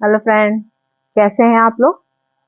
Hello friend, कैसे हैं आप लोग।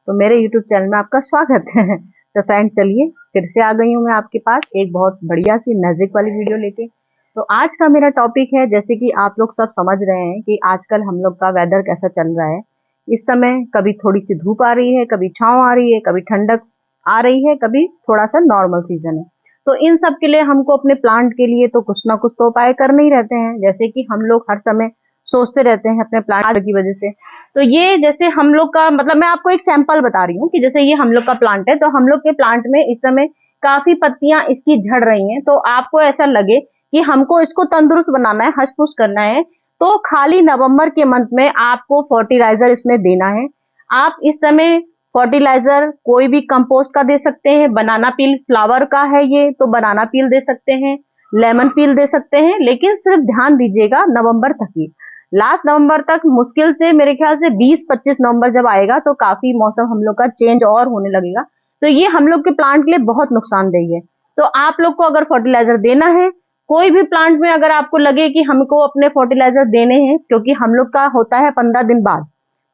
तो मेरे यूट्यूब चैनल में आपका स्वागत है। तो फ्रेंड चलिए, फिर से आ गई हूँ मैं आपके पास एक बहुत बढ़िया सी मैजिक वाली वीडियो लेके। तो आज का मेरा टॉपिक है, जैसे कि आप लोग सब समझ रहे हैं कि आजकल हम लोग का वेदर कैसा चल रहा है। इस समय कभी थोड़ी सी धूप आ रही है, कभी छांव आ रही है, कभी ठंडक आ रही है, कभी थोड़ा सा नॉर्मल सीजन है। तो इन सब के लिए हमको अपने प्लांट के लिए तो कुछ ना कुछ तो उपाय करने ही रहते हैं। जैसे कि हम लोग हर समय सोचते रहते हैं अपने प्लांट की वजह से। तो ये जैसे हम लोग का मतलब मैं आपको एक सैंपल बता रही हूँ कि जैसे ये हम लोग का प्लांट है, तो हम लोग के प्लांट में इस समय काफी पत्तियां इसकी झड़ रही हैं। तो आपको ऐसा लगे कि हमको इसको तंदुरुस्त बनाना है, हष्ट पुष्ट करना है, तो खाली नवंबर के मंथ में आपको फर्टिलाइजर इसमें देना है। आप इस समय फर्टिलाइजर कोई भी कंपोस्ट का दे सकते हैं, बनाना पील फ्लावर का है ये, तो बनाना पील दे सकते हैं, लेमन पील दे सकते हैं, लेकिन सिर्फ ध्यान दीजिएगा नवंबर तक ही। लास्ट नवंबर तक मुश्किल से मेरे ख्याल से 20-25 नवंबर जब आएगा तो काफी मौसम हम लोग का चेंज और होने लगेगा। तो ये हम लोग के प्लांट के लिए बहुत नुकसानदेही है। तो आप लोग को अगर फर्टिलाइजर देना है, कोई भी प्लांट में अगर आपको लगे कि हमको अपने फर्टिलाइजर देने हैं, क्योंकि हम लोग का होता है 15 दिन बाद,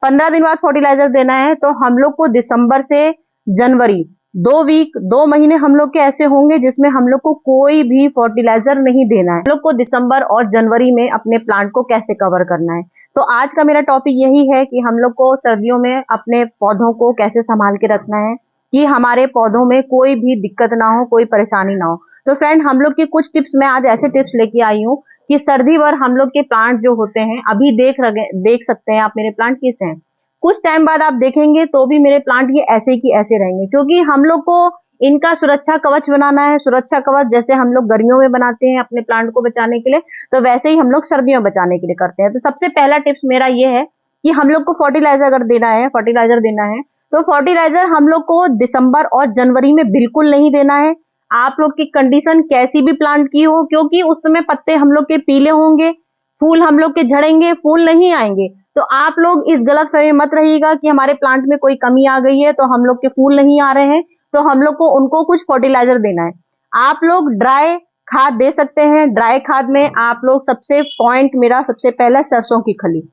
15 दिन बाद फर्टिलाइजर देना है, तो हम लोग को दिसंबर से जनवरी 2 वीक 2 महीने हम लोग के ऐसे होंगे जिसमें हम लोग को कोई भी फर्टिलाइजर नहीं देना है। हम लोग को दिसंबर और जनवरी में अपने प्लांट को कैसे कवर करना है। तो आज का मेरा टॉपिक यही है कि हम लोग को सर्दियों में अपने पौधों को कैसे संभाल के रखना है कि हमारे पौधों में कोई भी दिक्कत ना हो, कोई परेशानी ना हो। तो फ्रेंड, हम लोग की कुछ टिप्स मैं आज ऐसे टिप्स लेके आई हूँ कि सर्दी भर हम लोग के प्लांट जो होते हैं, अभी देख सकते हैं आप मेरे प्लांट कैसे हैं। कुछ टाइम बाद आप देखेंगे तो भी मेरे प्लांट ये ऐसे की ऐसे रहेंगे, क्योंकि हम लोग को इनका सुरक्षा कवच बनाना है। सुरक्षा कवच जैसे हम लोग गर्मियों में बनाते हैं अपने प्लांट को बचाने के लिए, तो वैसे ही हम लोग सर्दियों में बचाने के लिए करते हैं। तो सबसे पहला टिप्स मेरा ये है कि हम लोग को फर्टिलाइजर अगर देना है तो फर्टिलाइजर हम लोग को दिसंबर और जनवरी में बिल्कुल नहीं देना है। आप लोग की कंडीशन कैसी भी प्लांट की हो, क्योंकि उस समय पत्ते हम लोग के पीले होंगे, फूल हम लोग के झड़ेंगे, फूल नहीं आएंगे। तो आप लोग इस गलत फहमी में मत रहिएगा कि हमारे प्लांट में कोई कमी आ गई है तो हम लोग के फूल नहीं आ रहे हैं, तो हम लोग को उनको कुछ फर्टिलाइजर देना है। आप लोग ड्राई खाद दे सकते हैं। ड्राई खाद में आप लोग सबसे पॉइंट मेरा सबसे पहला सरसों की खली,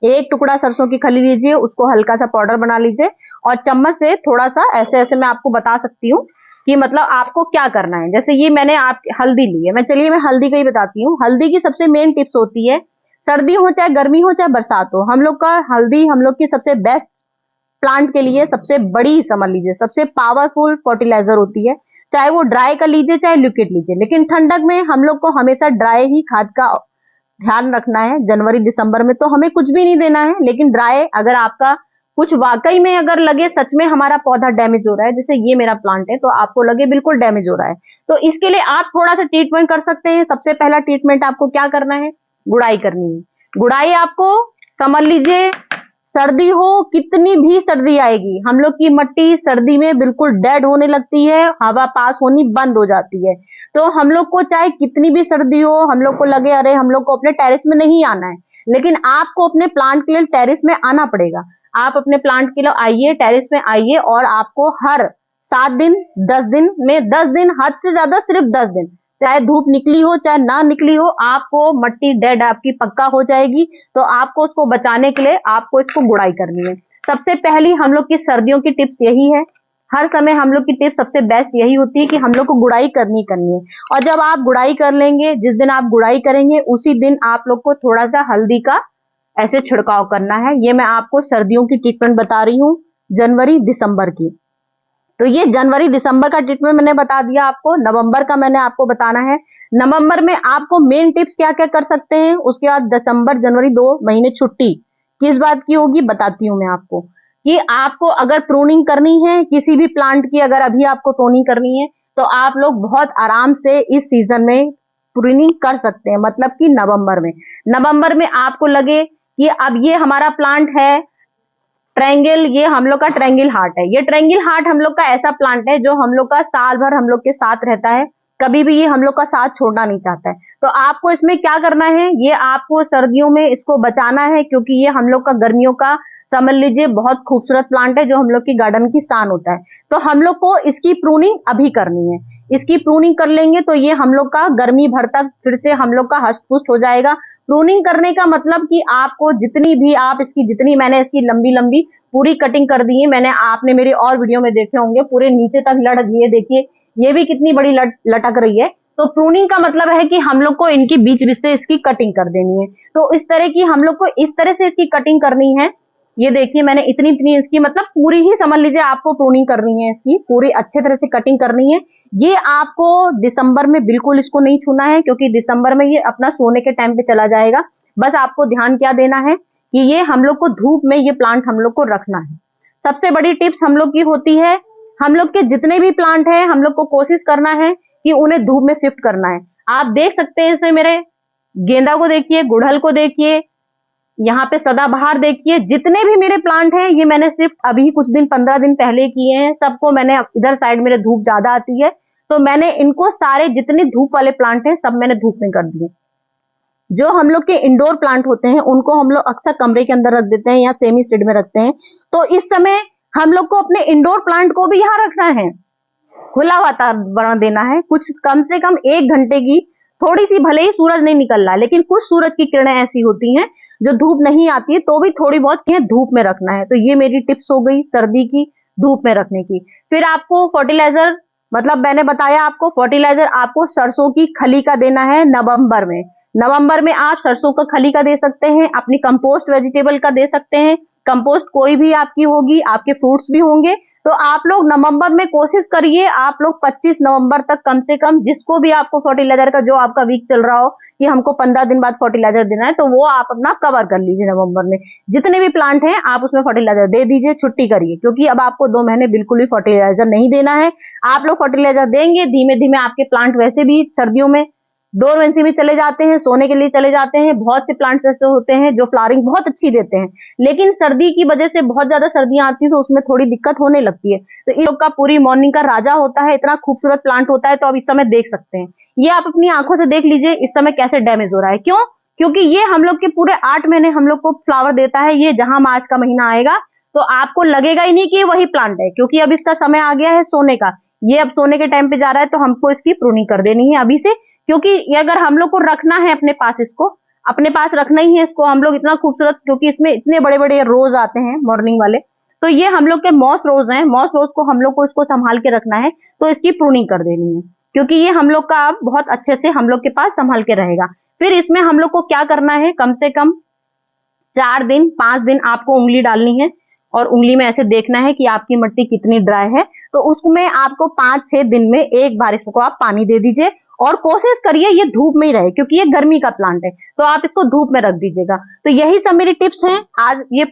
एक टुकड़ा सरसों की खली लीजिए, उसको हल्का सा पाउडर बना लीजिए और चम्मच से थोड़ा सा ऐसे ऐसे मैं आपको बता सकती हूँ कि मतलब आपको क्या करना है। जैसे ये मैंने आप हल्दी ली है, चलिए मैं हल्दी का ही बताती हूँ। हल्दी की सबसे मेन टिप्स होती है, सर्दी हो चाहे गर्मी हो चाहे बरसात हो, हम लोग का हल्दी हम लोग की सबसे बेस्ट प्लांट के लिए सबसे बड़ी, समझ लीजिए सबसे पावरफुल फर्टिलाइजर होती है। चाहे वो ड्राई का लीजिए चाहे लिक्विड लीजिए, लेकिन ठंडक में हम लोग को हमेशा ड्राई ही खाद का ध्यान रखना है। जनवरी दिसंबर में तो हमें कुछ भी नहीं देना है, लेकिन ड्राई अगर आपका कुछ वाकई में अगर लगे सच में हमारा पौधा डैमेज हो रहा है, जैसे ये मेरा प्लांट है, तो आपको लगे बिल्कुल डैमेज हो रहा है, तो इसके लिए आप थोड़ा सा ट्रीटमेंट कर सकते हैं। सबसे पहला ट्रीटमेंट आपको क्या करना है, गुड़ाई करनी है। गुड़ाई आपको समझ लीजिए, सर्दी हो कितनी भी सर्दी आएगी, हम लोग की मिट्टी सर्दी में बिल्कुल डेड होने लगती है, हवा पास होनी बंद हो जाती है। तो हम लोग को चाहे कितनी भी सर्दी हो, हम लोग को लगे अरे हम लोग को अपने टेरेस में नहीं आना है, लेकिन आपको अपने प्लांट के लिए टेरेस में आना पड़ेगा। आप अपने प्लांट के लिए आइए, टेरेस में आइए, और आपको हर 7 दिन 10 दिन में 10 दिन, हद से ज्यादा सिर्फ 10 दिन, चाहे धूप निकली हो चाहे ना निकली हो, आपको मट्टी डेड आपकी पक्का हो जाएगी। तो आपको उसको बचाने के लिए आपको इसको गुड़ाई करनी है। सबसे पहली हम लोग की सर्दियों की टिप्स यही है, हर समय हम लोग की टिप्स सबसे बेस्ट यही होती है कि हम लोग को गुड़ाई करनी है। और जब आप गुड़ाई कर लेंगे, जिस दिन आप गुड़ाई करेंगे उसी दिन आप लोग को थोड़ा सा हल्दी का ऐसे छिड़काव करना है। ये मैं आपको सर्दियों की ट्रीटमेंट बता रही हूँ, जनवरी दिसंबर की। तो ये जनवरी दिसंबर का ट्रीटमेंट मैंने बता दिया आपको। नवंबर का मैंने आपको बताना है। नवंबर में आपको मेन टिप्स क्या क्या कर सकते हैं। उसके बाद दिसंबर जनवरी 2 महीने छुट्टी किस बात की होगी बताती हूँ मैं आपको, कि आपको अगर प्रूनिंग करनी है किसी भी प्लांट की, अगर अभी आपको प्रूनिंग करनी है तो आप लोग बहुत आराम से इस सीजन में प्रूनिंग कर सकते हैं। मतलब कि नवंबर में आपको लगे कि अब ये हमारा प्लांट है ट्रायंगल, ये हम लोग का ट्रायंगल हार्ट है। ये ट्रायंगल हार्ट हम लोग का ऐसा प्लांट है जो हम लोग का साल भर हम लोग के साथ रहता है, कभी भी ये हम लोग का साथ छोड़ना नहीं चाहता है। तो आपको इसमें क्या करना है, ये आपको सर्दियों में इसको बचाना है, क्योंकि ये हम लोग का गर्मियों का समझ लीजिए बहुत खूबसूरत प्लांट है जो हम लोग की गार्डन की शान होता है। तो हम लोग को इसकी प्रूनिंग अभी करनी है। इसकी प्रूनिंग कर लेंगे तो ये हम लोग का गर्मी भर तक फिर से हम लोग का हष्ट पुष्ट हो जाएगा। प्रूनिंग करने का मतलब कि आपको जितनी भी आप इसकी जितनी मैंने इसकी लंबी लंबी पूरी कटिंग कर दी है, मैंने आपने मेरी और वीडियो में देखे होंगे, पूरे नीचे तक लटक, ये देखिए ये भी कितनी बड़ी लटक रही है। तो प्रूनिंग का मतलब है कि हम लोग को इनकी बीच बीच से इसकी कटिंग कर देनी है। तो इस तरह की हम लोग को इस तरह से इसकी कटिंग करनी है। ये देखिए मैंने इतनी इतनी इसकी मतलब पूरी ही समझ लीजिए आपको प्रूनिंग करनी है, इसकी पूरी अच्छे तरह से कटिंग करनी है। ये आपको दिसंबर में बिल्कुल इसको नहीं छूना है, क्योंकि दिसंबर में ये अपना सोने के टाइम पे चला जाएगा। बस आपको ध्यान क्या देना है कि ये हम लोग को धूप में ये प्लांट हम लोग को रखना है। सबसे बड़ी टिप्स हम लोग की होती है, हम लोग के जितने भी प्लांट हैं हम लोग को कोशिश करना है कि उन्हें धूप में शिफ्ट करना है। आप देख सकते हैं इसमें मेरे गेंदा को देखिए, गुड़हल को देखिए, यहाँ पे सदाबहार देखिए, जितने भी मेरे प्लांट हैं ये मैंने सिर्फ अभी कुछ दिन 15 दिन पहले किए हैं। सबको मैंने इधर साइड मेरे धूप ज्यादा आती है तो मैंने इनको सारे जितने धूप वाले प्लांट हैं सब मैंने धूप में कर दिए। जो हम लोग के इंडोर प्लांट होते हैं उनको हम लोग अक्सर कमरे के अंदर रख देते हैं या सेमी स्टेड में रखते हैं। तो इस समय हम लोग को अपने इंडोर प्लांट को भी यहाँ रखना है, खुला वातावरण देना है। कुछ कम से कम 1 घंटे की, थोड़ी सी भले ही सूरज नहीं निकल रहा लेकिन कुछ सूरज की किरणें ऐसी होती हैं जो धूप नहीं आती है तो भी थोड़ी बहुत धूप में रखना है। तो ये मेरी टिप्स हो गई सर्दी की धूप में रखने की। फिर आपको फर्टिलाइजर, मतलब मैंने बताया आपको फर्टिलाइजर आपको सरसों की खली का देना है नवंबर में। नवंबर में आप सरसों का खली का दे सकते हैं, अपनी कंपोस्ट वेजिटेबल का दे सकते हैं। कंपोस्ट कोई भी आपकी होगी, आपके फ्रूट्स भी होंगे। तो आप लोग नवंबर में कोशिश करिए, आप लोग 25 नवंबर तक कम से कम, जिसको भी आपको फर्टिलाइजर का जो आपका वीक चल रहा हो कि हमको 15 दिन बाद फर्टिलाइजर देना है, तो वो आप अपना कवर कर लीजिए। नवंबर में जितने भी प्लांट हैं आप उसमें फर्टिलाइजर दे दीजिए, छुट्टी करिए, क्योंकि अब आपको 2 महीने बिल्कुल भी फर्टिलाइजर नहीं देना है। आप लोग फर्टिलाइजर देंगे, धीमे धीमे आपके प्लांट वैसे भी सर्दियों में डोरमेंसी में चले जाते हैं, सोने के लिए चले जाते हैं। बहुत से प्लांट्स ऐसे होते हैं जो फ्लावरिंग बहुत अच्छी देते हैं, लेकिन सर्दी की वजह से बहुत ज्यादा सर्दियां आती है तो उसमें थोड़ी दिक्कत होने लगती है। तो इन लोग का पूरी मॉर्निंग का राजा होता है, इतना खूबसूरत प्लांट होता है। तो आप इस समय देख सकते हैं, ये आप अपनी आंखों से देख लीजिए इस समय कैसे डैमेज हो रहा है। क्यों? क्योंकि ये हम लोग के पूरे 8 महीने हम लोग को फ्लावर देता है। ये जहां मार्च का महीना आएगा तो आपको लगेगा ही नहीं कि ये वही प्लांट है, क्योंकि अब इसका समय आ गया है सोने का। ये अब सोने के टाइम पे जा रहा है तो हमको इसकी प्रूनिंग कर देनी है अभी से, क्योंकि ये अगर हम लोग को रखना है अपने पास, इसको अपने पास रखना ही है इसको हम लोग इतना खूबसूरत, क्योंकि इसमें इतने बड़े बड़े रोज आते हैं मॉर्निंग वाले। तो ये हम लोग के मॉस रोज हैं, मॉस रोज को हम लोग को इसको संभाल के रखना है, तो इसकी प्रूनिंग कर देनी है, क्योंकि ये हम लोग का अब बहुत अच्छे से हम लोग के पास संभाल के रहेगा। फिर इसमें हम लोग को क्या करना है, कम से कम 4 दिन 5 दिन आपको उंगली डालनी है और उंगली में ऐसे देखना है कि आपकी मिट्टी कितनी ड्राई है। तो उसमें आपको 5-6 दिन में एक बार इसको आप पानी दे दीजिए और कोशिश करिए ये धूप में ही रहे, क्योंकि ये गर्मी का प्लांट है तो आप इसको धूप में रख दीजिएगा। तो यही सब मेरी टिप्स हैं। आज ये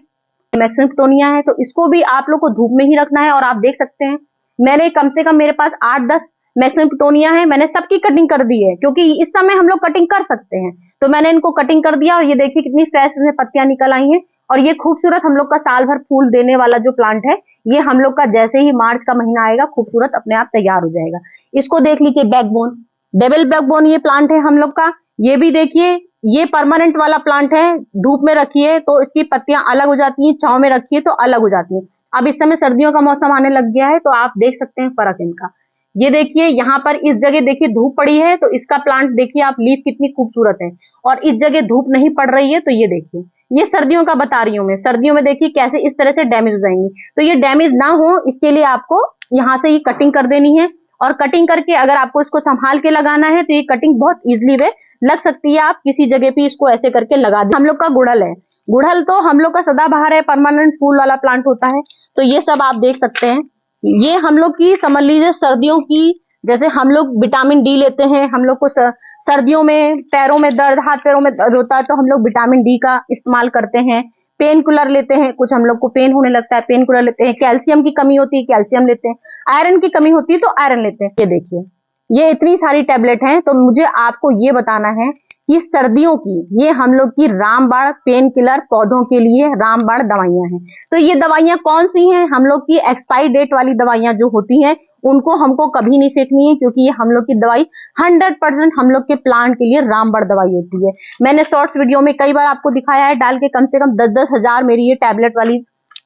मैक्सिमम पिटोनिया है तो इसको भी आप लोग को धूप में ही रखना है। और आप देख सकते हैं मैंने कम से कम मेरे पास 8-10 मैक्सिमम पिटोनिया है, मैंने सबकी कटिंग कर दी है, क्योंकि इस समय हम लोग कटिंग कर सकते हैं। तो मैंने इनको कटिंग कर दिया और ये देखिए कितनी फ्रेश इसमें पत्तियां निकल आई हैं। और ये खूबसूरत हम लोग का साल भर फूल देने वाला जो प्लांट है, ये हम लोग का जैसे ही मार्च का महीना आएगा खूबसूरत अपने आप तैयार हो जाएगा। इसको देख लीजिए, बैकबोन, डबल बैकबोन ये प्लांट है हम लोग का। ये भी देखिए, ये परमानेंट वाला प्लांट है, धूप में रखिए तो इसकी पत्तियां अलग हो जाती हैं, छांव में रखिए तो अलग हो जाती हैं। अब इस समय सर्दियों का मौसम आने लग गया है तो आप देख सकते हैं फर्क इनका। ये देखिए यहाँ पर इस जगह देखिए धूप पड़ी है तो इसका प्लांट देखिए आप, लीफ कितनी खूबसूरत है, और इस जगह धूप नहीं पड़ रही है। तो ये देखिए, ये सर्दियों का बता रही हूँ मैं, सर्दियों में देखिए कैसे इस तरह से डैमेज हो जाएंगी। तो ये डैमेज ना हो इसके लिए आपको यहाँ से ये कटिंग कर देनी है। और कटिंग करके अगर आपको इसको संभाल के लगाना है तो ये कटिंग बहुत इजीली वे लग सकती है। आप किसी जगह पे इसको ऐसे करके लगा दें। हम लोग का गुड़हल है, गुड़हल तो हम लोग का सदाबहार है, परमानेंट फूल वाला प्लांट होता है। तो ये सब आप देख सकते हैं, ये हम लोग की समझ लीजिए सर्दियों की, जैसे हम लोग विटामिन डी लेते हैं, हम लोग को सर्दियों में पैरों में दर्द, हाथ पैरों में दर्द होता है तो हम लोग विटामिन डी का इस्तेमाल करते हैं। पेन किलर लेते हैं, कुछ हम लोग को पेन होने लगता है पेन किलर लेते हैं। कैल्शियम की कमी होती है कैल्शियम लेते हैं, आयरन की कमी होती है तो आयरन लेते हैं। ये देखिए ये इतनी सारी टैबलेट हैं। तो मुझे आपको ये बताना है कि सर्दियों की ये हम लोग की रामबाण पेन किलर, पौधों के लिए रामबाण दवाइयां हैं। तो ये दवाइयां कौन सी हैं? हम लोग की एक्सपायरी डेट वाली दवाइयां जो होती हैं उनको हमको कभी नहीं फेंकनी है, क्योंकि ये हम लोग की दवाई 100% हम लोग के प्लांट के लिए रामबाण दवाई होती है। मैंने शॉर्ट्स वीडियो में कई बार आपको दिखाया है डाल के, कम से कम 10-10 हजार मेरी ये टैबलेट वाली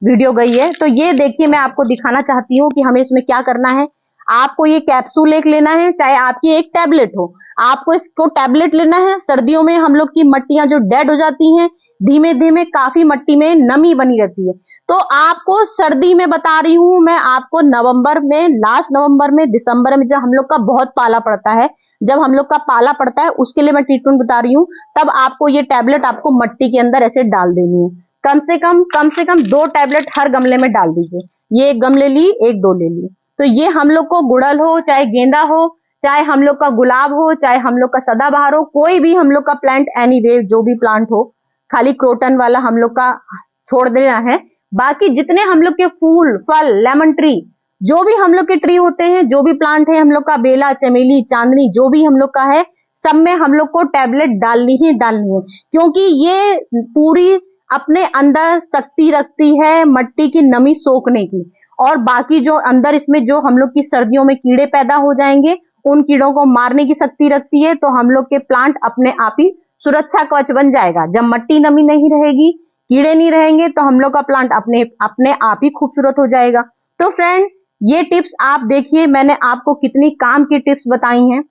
वीडियो गई है। तो ये देखिए मैं आपको दिखाना चाहती हूँ कि हमें इसमें क्या करना है। आपको ये कैप्सूल एक लेना है, चाहे आपकी एक टैबलेट हो, आपको इसको टैबलेट लेना है। सर्दियों में हम लोग की मट्टियां जो डेड हो जाती हैं, धीमे धीमे काफी मट्टी में नमी बनी रहती है। तो आपको सर्दी में बता रही हूं मैं, आपको नवंबर में, लास्ट नवंबर में, दिसंबर में, जब हम लोग का बहुत पाला पड़ता है, जब हम लोग का पाला पड़ता है, उसके लिए मैं ट्रीटमेंट बता रही हूँ। तब आपको ये टैबलेट आपको मट्टी के अंदर ऐसे डाल देनी है। कम से कम 2 टैबलेट हर गमले में डाल दीजिए। ये एक गमले ली, एक 2 ले ली। तो ये हम लोग को गुड़हल हो, चाहे गेंदा हो, चाहे हम लोग का गुलाब हो, चाहे हम लोग का सदाबहार हो, कोई भी हम लोग का प्लांट, एनीवे जो भी प्लांट हो, खाली क्रोटन वाला हम लोग का छोड़ देना है। बाकी जितने हम लोग के फूल, फल, लेमन ट्री, जो भी हम लोग के ट्री होते हैं, जो भी प्लांट है हम लोग का, बेला, चमेली, चांदनी, जो भी हम लोग का है, सब में हम लोग को टैबलेट डालनी ही डालनी है। क्योंकि ये पूरी अपने अंदर शक्ति रखती है मट्टी की नमी सोखने की। और बाकी जो अंदर इसमें जो हम लोग की सर्दियों में कीड़े पैदा हो जाएंगे, उन कीड़ों को मारने की शक्ति रखती है। तो हम लोग के प्लांट अपने आप ही सुरक्षा कवच बन जाएगा। जब मट्टी नमी नहीं रहेगी, कीड़े नहीं रहेंगे, तो हम लोग का प्लांट अपने अपने आप ही खूबसूरत हो जाएगा। तो फ्रेंड, ये टिप्स आप देखिए, मैंने आपको कितनी काम की टिप्स बताई हैं।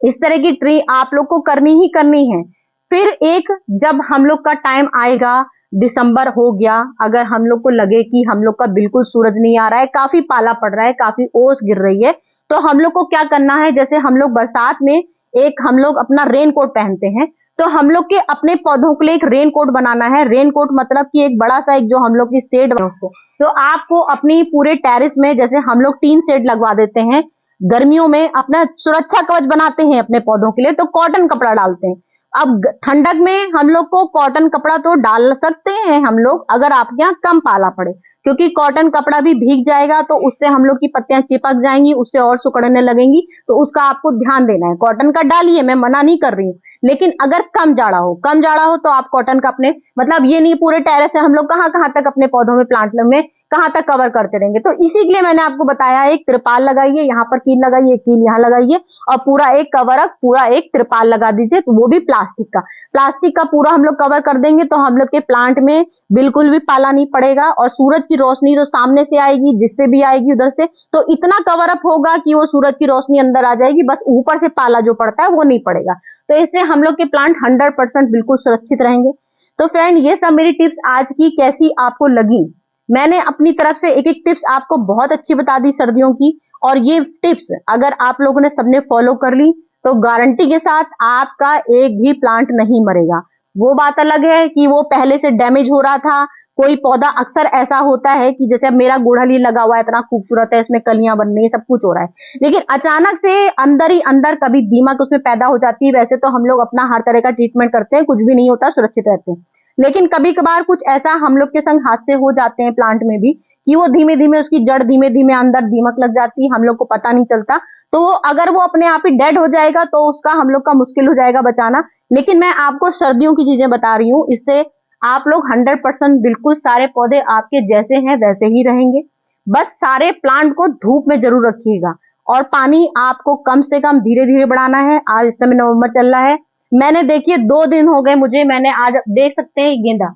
इस तरह की ट्री आप लोग को करनी ही करनी है। फिर एक, जब हम लोग का टाइम आएगा, दिसंबर हो गया, अगर हम लोग को लगे कि हम लोग का बिल्कुल सूरज नहीं आ रहा है, काफी पाला पड़ रहा है, काफी ओस गिर रही है, तो हम लोग को क्या करना है, जैसे हम लोग बरसात में एक हम लोग अपना रेन कोट पहनते हैं, तो हम लोग के अपने पौधों के लिए एक रेन कोट बनाना है। रेन कोट मतलब कि एक बड़ा सा, एक जो हम लोग की शेड है उसको, तो आपको अपनी पूरे टेरिस में, जैसे हम लोग टीन शेड लगवा देते हैं, गर्मियों में अपना सुरक्षा कवच बनाते हैं अपने पौधों के लिए, तो कॉटन कपड़ा डालते हैं। अब ठंडक में हम लोग को कॉटन कपड़ा तो डाल सकते हैं हम लोग, अगर आपके यहाँ कम पाला पड़े, क्योंकि कॉटन कपड़ा भी भीग जाएगा तो उससे हम लोग की पत्तियां चिपक जाएंगी, उससे और सिकुड़ने लगेंगी। तो उसका आपको ध्यान देना है। कॉटन का डालिए, मैं मना नहीं कर रही हूँ, लेकिन अगर कम जाड़ा हो तो आप कॉटन का अपने, मतलब ये नहीं पूरे टेरेस से हम लोग कहाँ कहाँ तक अपने पौधों में, प्लांट में कहाँ तक कवर करते रहेंगे। तो इसी के लिए मैंने आपको बताया, एक त्रिपाल लगाइए, यहाँ पर कील लगाइए, कील यहाँ लगाइए, और पूरा एक कवरअप, पूरा एक त्रिपाल लगा दीजिए, तो वो भी प्लास्टिक का पूरा हम लोग कवर कर देंगे। तो हम लोग के प्लांट में बिल्कुल भी पाला नहीं पड़ेगा, और सूरज की रोशनी तो सामने से आएगी, जिससे भी आएगी उधर से, तो इतना कवरअप होगा कि वो सूरज की रोशनी अंदर आ जाएगी, बस ऊपर से पाला जो पड़ता है वो नहीं पड़ेगा। तो इससे हम लोग के प्लांट 100% बिल्कुल सुरक्षित रहेंगे। तो फ्रेंड, ये सब मेरी टिप्स आज की कैसी आपको लगी? मैंने अपनी तरफ से एक एक टिप्स आपको बहुत अच्छी बता दी सर्दियों की, और ये टिप्स अगर आप लोगों ने सबने फॉलो कर ली, तो गारंटी के साथ आपका एक भी प्लांट नहीं मरेगा। वो बात अलग है कि वो पहले से डैमेज हो रहा था, कोई पौधा, अक्सर ऐसा होता है कि जैसे अब मेरा गुड़हल ही लगा हुआ है, इतना खूबसूरत है, इसमें कलियां बन रही है, सब कुछ हो रहा है, लेकिन अचानक से अंदर ही अंदर कभी दीमक उसमें पैदा हो जाती है। वैसे तो हम लोग अपना हर तरह का ट्रीटमेंट करते हैं, कुछ भी नहीं होता, सुरक्षित रहते हैं, लेकिन कभी कभार कुछ ऐसा हम लोग के संग हादसे हो जाते हैं प्लांट में भी, कि वो धीमे धीमे उसकी जड़, धीमे धीमे अंदर दीमक लग जाती है, हम लोग को पता नहीं चलता। तो अगर वो अपने आप ही डेड हो जाएगा तो उसका हम लोग का मुश्किल हो जाएगा बचाना। लेकिन मैं आपको सर्दियों की चीजें बता रही हूँ, इससे आप लोग 100% बिल्कुल सारे पौधे आपके जैसे हैं वैसे ही रहेंगे। बस सारे प्लांट को धूप में जरूर रखिएगा, और पानी आपको कम से कम धीरे धीरे बढ़ाना है। आज इस समय नवंबर चल रहा है, मैंने देखिए 2 दिन हो गए मुझे, मैंने आज देख सकते हैं गेंदा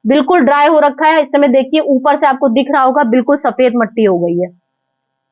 बिल्कुल ड्राई हो रखा है। इस समय देखिए ऊपर से आपको दिख रहा होगा, बिल्कुल सफेद मट्टी हो गई है।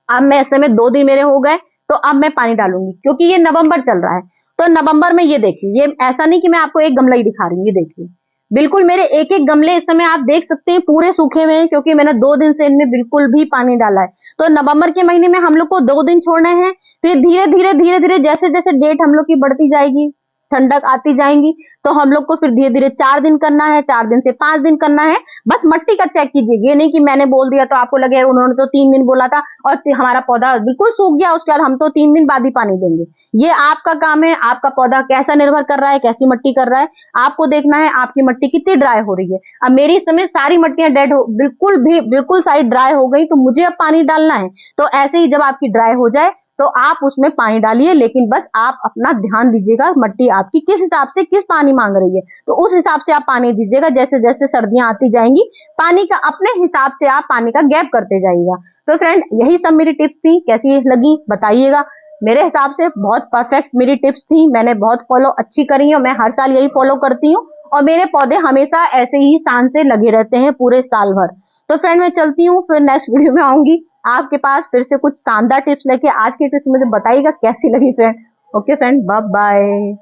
अब मैं, इस समय 2 दिन मेरे हो गए, तो अब मैं पानी डालूंगी, क्योंकि ये नवंबर चल रहा है। तो नवंबर में ये देखिए, ये ऐसा नहीं कि मैं आपको एक गमला ही दिखा रही हूँ, ये देखिए बिल्कुल मेरे एक एक गमले इस समय आप देख सकते हैं पूरे सूखे हुए हैं, क्योंकि मैंने 2 दिन से इनमें बिल्कुल भी पानी डाला है। तो नवंबर के महीने में हम लोग को 2 दिन छोड़ने हैं, फिर धीरे धीरे जैसे जैसे डेट हम लोग की बढ़ती जाएगी, ठंडक आती जाएंगी, तो हम लोग को फिर धीरे धीरे 4 दिन करना है, 4 दिन से 5 दिन करना है। बस मट्टी का चेक कीजिए, ये नहीं कि मैंने बोल दिया तो आपको लगे उन्होंने तो 3 दिन बोला था और हमारा पौधा बिल्कुल सूख गया, उसके बाद हम तो 3 दिन बाद ही पानी देंगे। ये आपका काम है, आपका पौधा कैसा निर्भर कर रहा है, कैसी मट्टी कर रहा है, आपको देखना है आपकी मट्टी कितनी ड्राई हो रही है। अब मेरी इस समय सारी मट्टियां डेड हो, बिल्कुल सारी ड्राई हो गई, तो मुझे अब पानी डालना है। तो ऐसे ही जब आपकी ड्राई हो जाए तो आप उसमें पानी डालिए, लेकिन बस आप अपना ध्यान दीजिएगा मट्टी आपकी किस हिसाब से किस पानी मांग रही है, तो उस हिसाब से आप पानी दीजिएगा। जैसे जैसे सर्दियां आती जाएंगी, पानी का अपने हिसाब से आप पानी का गैप करते जाइएगा। तो फ्रेंड, यही सब मेरी टिप्स थी, कैसी लगी बताइएगा। मेरे हिसाब से बहुत परफेक्ट मेरी टिप्स थी, मैंने बहुत फॉलो अच्छी करी है, मैं हर साल यही फॉलो करती हूँ, और मेरे पौधे हमेशा ऐसे ही शान से लगे रहते हैं पूरे साल भर। तो फ्रेंड, मैं चलती हूँ, फिर नेक्स्ट वीडियो में आऊंगी। आपके पास फिर से कुछ शानदार टिप्स लेके आज की टिप्स मुझे बताइएगा कैसी लगी friend. Okay friend, bye bye.